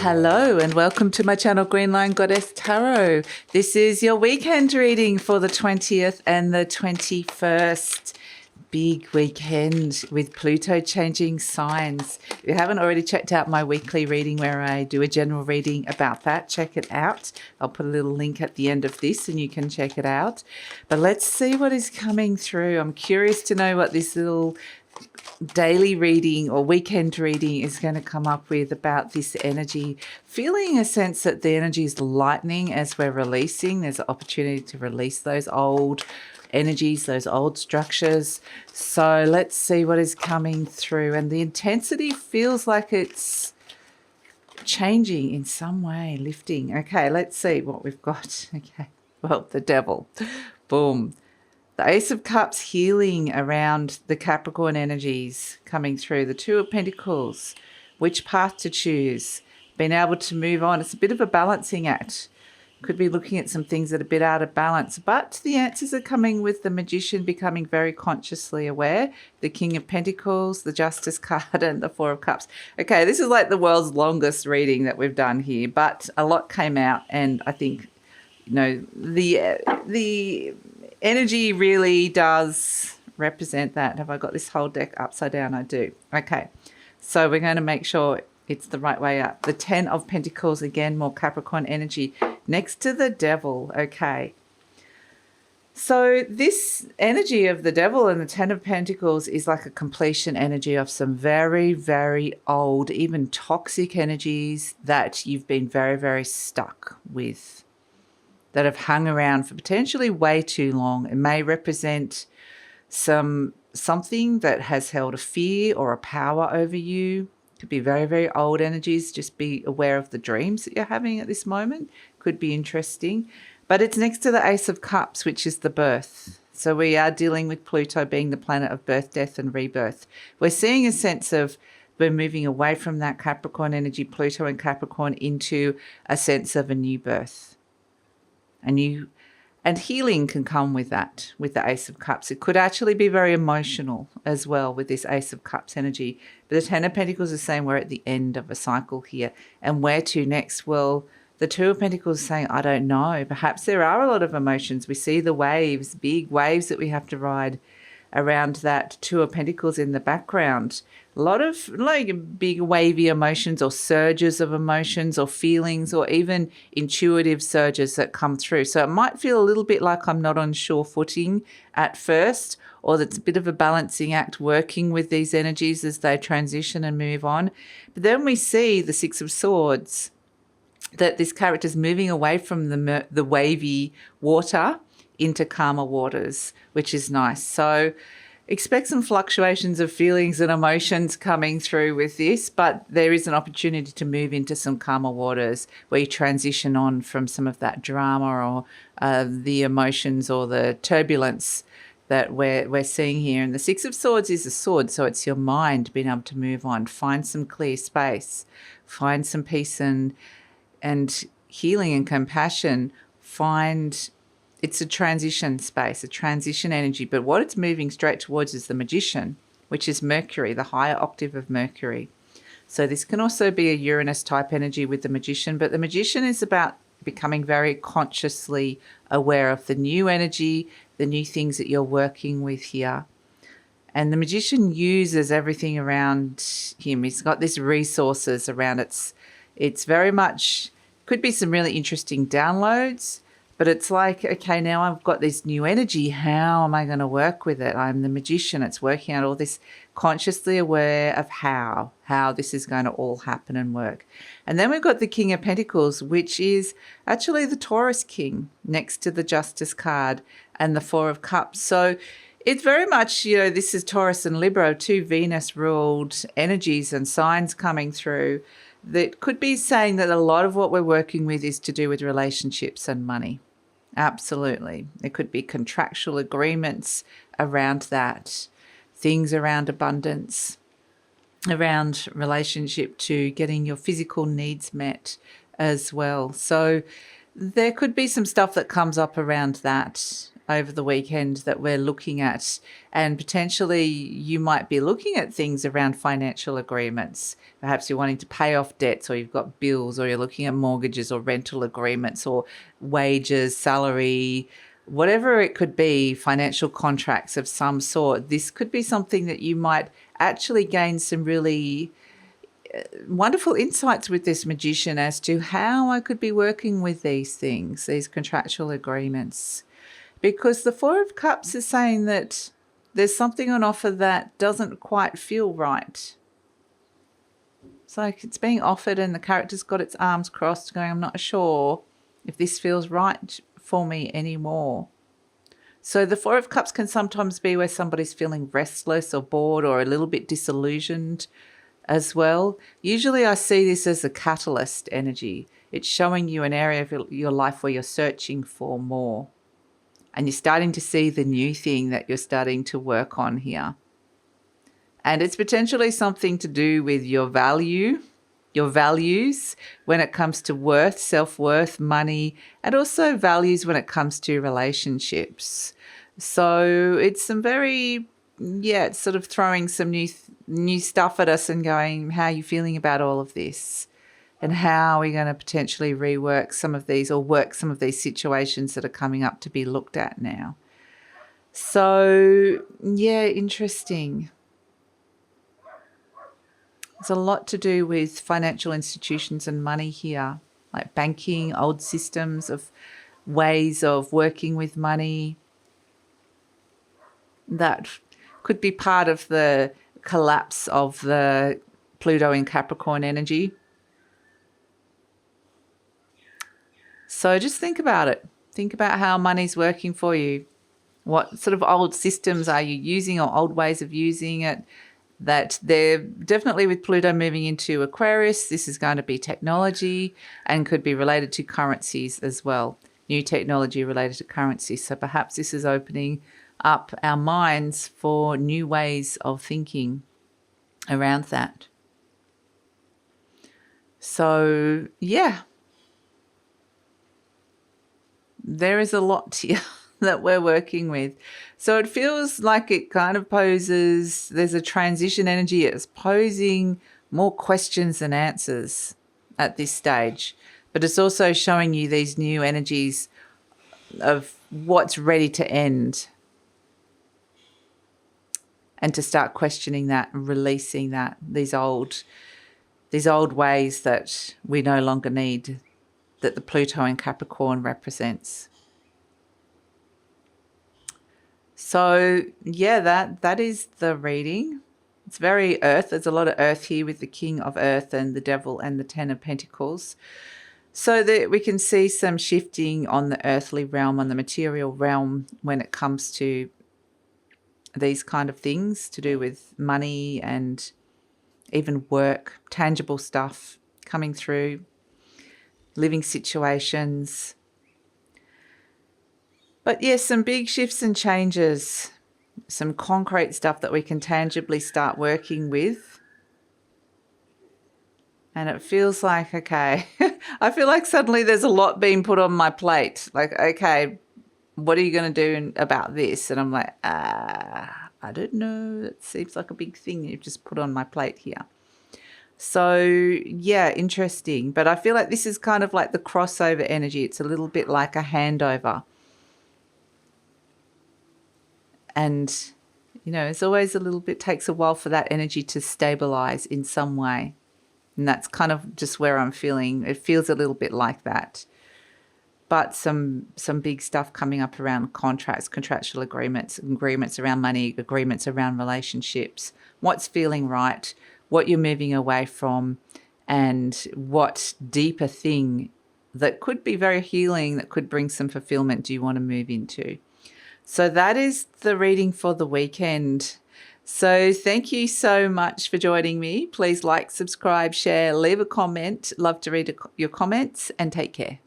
Hello and welcome to my channel GreenLion Goddess Tarot. This is your weekend reading for the 20th and the 21st. Big weekend with Pluto changing signs. If you haven't already checked out my weekly reading where I do a general reading about that, check it out. I'll put a little link at the end of this and you can check it out. But let's see what is coming through. I'm curious to know what this little daily reading or weekend reading is going to come up with about this energy. Feeling a sense that the energy is lightening as we're releasing. There's an opportunity to release those old energies, those old structures. So let's see what is coming through. And the intensity feels like it's changing in some way, lifting. Okay, let's see what we've got. Okay, well, the devil. Boom. The Ace of Cups healing around the Capricorn energies coming through. The Two of Pentacles. Which path to choose. Being able to move on. It's a bit of a balancing act. Could be looking at some things that are a bit out of balance. But the answers are coming with the Magician becoming very consciously aware. The King of Pentacles, the Justice card, and the Four of Cups. Okay, this is like the world's longest reading that we've done here. But a lot came out. And I think, you know, the energy really does represent that. Have I got this whole deck upside down? I do. Okay, so we're going to make sure it's the right way up. The Ten of Pentacles, again, more Capricorn energy next to the Devil. Okay, so this energy of the Devil and the Ten of Pentacles is like a completion energy of some very, very old, even toxic energies that you've been very, very stuck with, that have hung around for potentially way too long. It may represent something that has held a fear or a power over you. Could be very, very old energies. Just be aware of the dreams that you're having at this moment. Could be interesting. But it's next to the Ace of Cups, which is the birth. So we are dealing with Pluto being the planet of birth, death, and rebirth. We're seeing a sense of we're moving away from that Capricorn energy, Pluto and Capricorn, into a sense of a new birth. And healing can come with that, with the Ace of Cups. It could actually be very emotional as well with this Ace of Cups energy. But the Ten of Pentacles is saying we're at the end of a cycle here. And where to next? Well, the Two of Pentacles is saying, I don't know. Perhaps there are a lot of emotions. We see the waves, big waves that we have to ride around that Two of Pentacles in the background. A lot of like big wavy emotions or surges of emotions or feelings or even intuitive surges that come through. So it might feel a little bit like I'm not on sure footing at first, or that's a bit of a balancing act working with these energies as they transition and move on. But then we see the Six of Swords, that this character is moving away from the wavy water into calmer waters, which is nice. So expect some fluctuations of feelings and emotions coming through with this, but there is an opportunity to move into some calmer waters where you transition on from some of that drama or the emotions or the turbulence that we're seeing here. And the Six of Swords is a sword, so it's your mind being able to move on, find some clear space, find some peace and healing and compassion, it's a transition space, a transition energy. But what it's moving straight towards is the Magician, which is Mercury, the higher octave of Mercury. So this can also be a Uranus type energy with the Magician, but the Magician is about becoming very consciously aware of the new energy, the new things that you're working with here. And the Magician uses everything around him. He's got these resources around it. It's very much, could be some really interesting downloads, but it's like, okay, now I've got this new energy. How am I going to work with it? I'm the Magician. It's working out all this, consciously aware of how this is going to all happen and work. And then we've got the King of Pentacles, which is actually the Taurus King next to the Justice card and the Four of Cups. So it's very much, you know, this is Taurus and Libra, two Venus-ruled energies and signs coming through that could be saying that a lot of what we're working with is to do with relationships and money. Absolutely. There could be contractual agreements around that, things around abundance, around relationship to getting your physical needs met as well. So there could be some stuff that comes up around that over the weekend that we're looking at, and potentially you might be looking at things around financial agreements. Perhaps you're wanting to pay off debts, or you've got bills, or you're looking at mortgages or rental agreements or wages, salary, whatever it could be, financial contracts of some sort. This could be something that you might actually gain some really wonderful insights with this magician as to how I could be working with these things, these contractual agreements. Because the Four of Cups is saying that there's something on offer that doesn't quite feel right. It's like it's being offered and the character's got its arms crossed going, I'm not sure if this feels right for me anymore. So the Four of Cups can sometimes be where somebody's feeling restless or bored or a little bit disillusioned as well. Usually I see this as a catalyst energy. It's showing you an area of your life where you're searching for more. And you're starting to see the new thing that you're starting to work on here. And it's potentially something to do with your value, your values when it comes to worth, self-worth, money, and also values when it comes to relationships. So it's some very, it's sort of throwing some new stuff at us and going, how are you feeling about all of this? And how are we going to potentially rework some of these or work some of these situations that are coming up to be looked at now? So, interesting. There's a lot to do with financial institutions and money here, like banking, old systems of ways of working with money. That could be part of the collapse of the Pluto in Capricorn energy. So just think about it. Think about how money's working for you. What sort of old systems are you using or old ways of using it? That they're definitely, with Pluto moving into Aquarius, this is going to be technology and could be related to currencies as well. New technology related to currencies. So perhaps this is opening up our minds for new ways of thinking around that. So, there is a lot here that we're working with. So it feels like it kind of poses, there's a transition energy. It's posing more questions than answers at this stage. But it's also showing you these new energies of what's ready to end. And to start questioning that and releasing that, these old ways that we no longer need, that the Pluto in Capricorn represents. So, that is the reading. It's very earth. There's a lot of earth here with the King of Earth and the Devil and the Ten of Pentacles. So that we can see some shifting on the earthly realm, on the material realm, when it comes to these kind of things to do with money and even work, tangible stuff coming through, living situations. But yes, some big shifts and changes, some concrete stuff that we can tangibly start working with. And it feels like, okay, I feel like suddenly there's a lot being put on my plate. Like, okay, what are you going to do about this? And I'm like, I don't know. It seems like a big thing you've just put on my plate here. So, interesting. But I feel like this is kind of like the crossover energy. It's a little bit like a handover. And, it's always a little bit, takes a while for that energy to stabilize in some way. And that's kind of just where I'm feeling. It feels a little bit like that. But some big stuff coming up around contracts, contractual agreements around money, agreements around relationships, what's feeling right, what you're moving away from, and what deeper thing that could be very healing, that could bring some fulfillment do you want to move into. So that is the reading for the weekend. So thank you so much for joining me. Please like, subscribe, share, leave a comment. Love to read your comments, and take care.